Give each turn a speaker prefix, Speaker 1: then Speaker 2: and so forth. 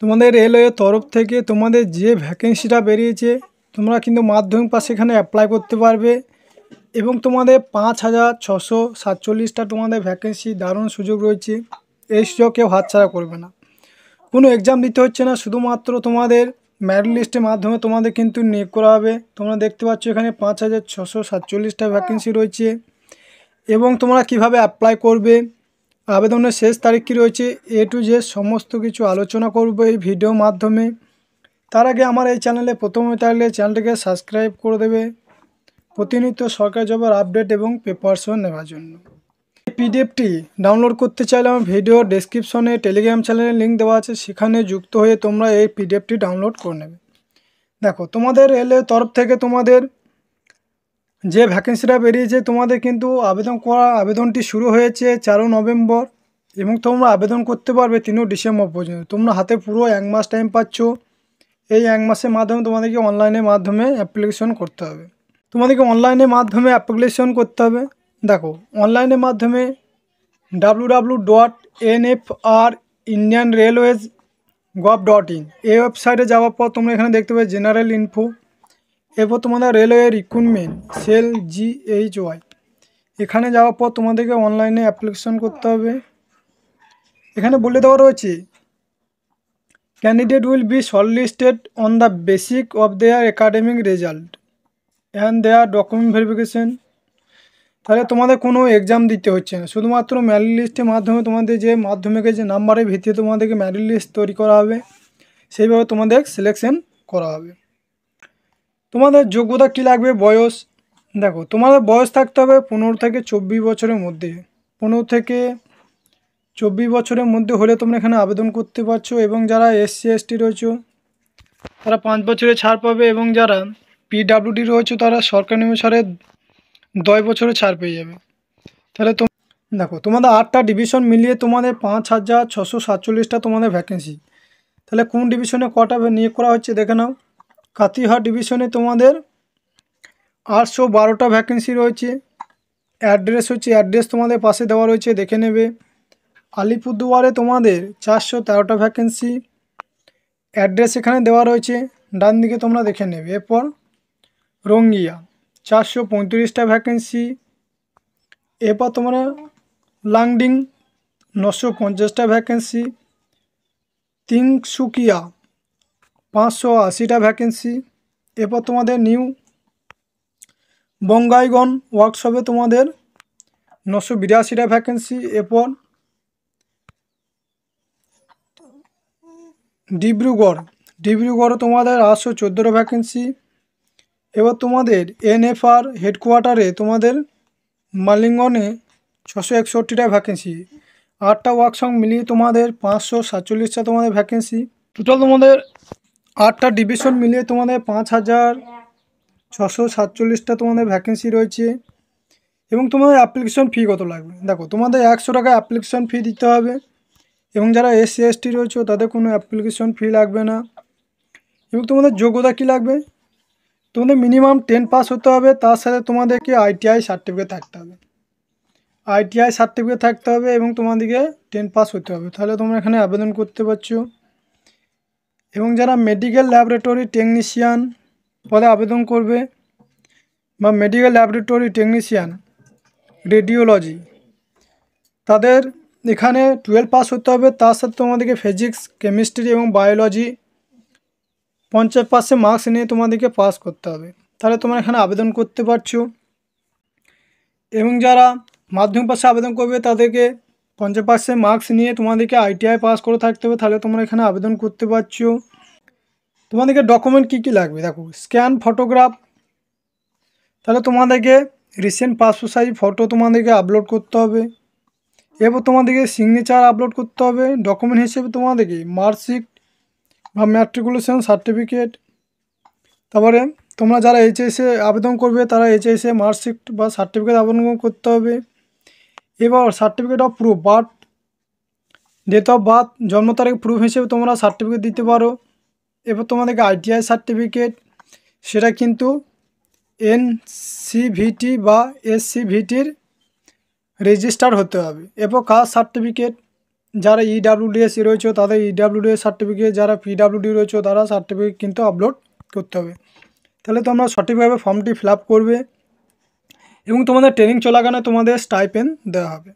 Speaker 1: তোমাদের রেলওয়ের তরফ থেকে তোমাদের যে ভ্যাকেন্সিটা বেরিয়েছে তোমরা কিন্তু মাধ্যমিক পাস এখানে অ্যাপ্লাই করতে পারবে এবং তোমাদের 5647টা তোমাদের ভ্যাকেন্সি দারুণ সুযোগ রয়েছে। এই সুযোগ কেউ হাতছাড়া করবে না। কোনো এক্সাম দিতে হচ্ছে না, শুধুমাত্র তোমাদের মেরিট লিস্টের মাধ্যমে তোমাদের কিন্তু নিয়োগ করা হবে। তোমরা দেখতে পাচ্ছ এখানে 5647টা ভ্যাকেন্সি রয়েছে এবং তোমরা কিভাবে অ্যাপ্লাই করবে, আবেদনের শেষ তারিখ কী রয়েছে, এ টু জেড সমস্ত কিছু আলোচনা করবো এই ভিডিওর মাধ্যমে। তার আগে আমার এই চ্যানেলে প্রথম হয়ে থাকলে চ্যানেলটিকে সাবস্ক্রাইব করে দেবে প্রতিনিয়ত সরকারি জবের আপডেট এবং প্রিপারেশন নেওয়ার জন্য। এই পিডিএফটি ডাউনলোড করতে চাইলে আমার ভিডিও ডেসক্রিপশনে টেলিগ্রাম চ্যানেলের লিঙ্ক দেওয়া আছে, সেখানে যুক্ত হয়ে তোমরা এই পিডিএফটি ডাউনলোড করে নেবে। দেখো তোমাদের রেলের তরফ থেকে তোমাদের যে ভ্যাকেন্সিটা বেরিয়েছে তোমাদের কিন্তু আবেদনটি শুরু হয়েছে 4 নভেম্বর এবং তোমরা আবেদন করতে পারবে 3 ডিসেম্বর পর্যন্ত। তোমরা হাতে পুরো 1 মাস টাইম পাচ্ছ। এই 1 মাসের মাধ্যমে তোমাদেরকে অনলাইনের মাধ্যমে অ্যাপ্লিকেশন করতে হবে। তোমাদেরকে অনলাইনের মাধ্যমে অ্যাপ্লিকেশন করতে হবে। দেখো অনলাইনের মাধ্যমে www.nfrindianrailways.gov.in এই ওয়েবসাইটে যাওয়ার পর তোমরা এখানে দেখতে পাবে জেনারেল ইনফো, এরপর তোমাদের রেলওয়ে রিক্রুটমেন্ট সেল GHY, এখানে যাওয়ার পর তোমাদেরকে অনলাইনে অ্যাপ্লিকেশন করতে হবে। এখানে বলে দেওয়া রয়েছে candidate will be shortlisted on the basic of their academic result and their document verification. তাহলে তোমাদের কোনো এক্সাম দিতে হচ্ছে না, শুধুমাত্র মেরিট লিস্টের মাধ্যমে তোমাদের যে মাধ্যমিকের যে নাম্বারের ভিত্তিতে তোমাদেরকে মেরিট লিস্ট তৈরি করা হবে, সেইভাবে তোমাদের সিলেকশন করা হবে। তোমাদের যোগ্যতা কী লাগবে, বয়স, দেখো তোমাদের বয়স থাকতে হবে 15 থেকে 24 বছরের মধ্যে। 15 থেকে 24 বছরের মধ্যে হলে তোমরা এখানে আবেদন করতে পারছো এবং যারা SC ST রয়েছে তারা 5 বছরে ছাড় পাবে এবং যারা PWD রয়েছে তারা সরকারি অনুসারে 10 বছরে ছাড় পেয়ে যাবে। তাহলে দেখো তোমাদের 8টা ডিভিশন মিলিয়ে তোমাদের 5647টা তোমাদের ভ্যাকেন্সি। তাহলে কোন ডিভিশনে কটা নিয়োগ করা হচ্ছে দেখে নাও। কাতিহার ডিভিশনে তোমাদের 812টা ভ্যাকেন্সি রয়েছে। অ্যাড্রেস তোমাদের পাশে দেওয়া রয়েছে, দেখে নেবে। আলিপুরদুয়ারে তোমাদের 413টা ভ্যাকেন্সি, অ্যাড্রেস এখানে দেওয়া রয়েছে, ডান দিকে তোমরা দেখে নেবে। এরপর রঙ্গিয়া 435টা ভ্যাকেন্সি। এরপর তোমরা লাংডিং 950টা ভ্যাকেন্সি, তিনসুকিয়া 580টা ভ্যাকেন্সি। এরপর তোমাদের নিউ বঙ্গাইগন ওয়ার্কশপে তোমাদের 982টা ভ্যাকেন্সি। এরপর ডিব্রুগড় তোমাদের 814টা ভ্যাকেন্সি। এবার তোমাদের NFR হেডকোয়ার্টারে তোমাদের মালিঙ্গনে 661টা ভ্যাকেন্সি। 8টা ওয়ার্কশপ মিলিয়ে তোমাদের 547টা তোমাদের ভ্যাকেন্সি। টোটাল তোমাদের 8টা ডিভিশন মিলিয়ে তোমাদের 5647টা তোমাদের ভ্যাকেন্সি রয়েছে। এবং তোমাদের অ্যাপ্লিকেশন ফি কত লাগবে, দেখো তোমাদের 100 টাকা অ্যাপ্লিকেশন ফি দিতে হবে এবং যারা SC ST রয়েছে তাদের কোনো অ্যাপ্লিকেশন ফি লাগবে না। এবং তোমাদের যোগ্যতা কী লাগবে, তোমাদের মিনিমাম 10 পাস হতে হবে, তার সাথে তোমাদেরকে ITI সার্টিফিকেট থাকতে হবে। ITI সার্টিফিকেট থাকতে হবে এবং তোমাদেরকে 10 পাস হতে হবে, তাহলে তোমরা এখানে আবেদন করতে পারছো। এবং যারা মেডিকেল ল্যাবরেটরি টেকনিশিয়ান পদে আবেদন করবে বা মেডিকেল ল্যাবরেটরি টেকনিশিয়ান রেডিওলজি, তাদের এখানে 12 পাস হতে হবে, তার সাথে তোমাদেরকে ফিজিক্স কেমিস্ট্রি এবং বায়োলজি 50% মার্কস নিয়ে তোমাদেরকে পাস করতে হবে, তাহলে তোমরা এখানে আবেদন করতে পারছো। এবং যারা মাধ্যমিক পাশে আবেদন করবে তাদেরকে 50% মার্কস নিয়ে তোমাদেরকে ITI পাস করে থাকতে হবে, তাহলে তোমরা এখানে আবেদন করতে পারছো। তোমাদেরকে ডকুমেন্ট কী কী লাগবে, দেখো স্ক্যান ফটোগ্রাফ, তাহলে তোমাদেরকে রিসেন্ট পাসপোর্ট সাইজ ফটো তোমাদেরকে আপলোড করতে হবে। এরপর তোমাদেরকে সিগনেচার আপলোড করতে হবে। ডকুমেন্ট হিসেবে তোমাদেরকে মার্কশিট বা ম্যাট্রিকুলেশন সার্টিফিকেট, তারপরে তোমরা যারা HSE আবেদন করবে তারা HSE মার্কশিট বা সার্টিফিকেট আবেদন করতে হবে। এবার certificate of proof, date of birth, জন্ম তারিখ প্রুফ হিসেবে তোমরা সার্টিফিকেট দিতে পারো। এরপর তোমাদেরকে ITI সার্টিফিকেট, সেটা কিন্তু NCVT বা SCVTর রেজিস্টার হতে হবে। এরপর কাস্ট সার্টিফিকেট, যারা ইডাব্লিউডিএস রয়েছে তাদের ইডাব্লিউডিএস সার্টিফিকেট, যারা পিডাব্লিউডি রয়েছে তারা সার্টিফিকেট কিন্তু আপলোড করতে হবে। তাহলে তোমরা সঠিকভাবে ফর্মটি ফিল আপ করবে এবং তোমাদের ট্রেনিং চলাকালীন তোমাদের স্টাইপেন্ড দেওয়া হবে।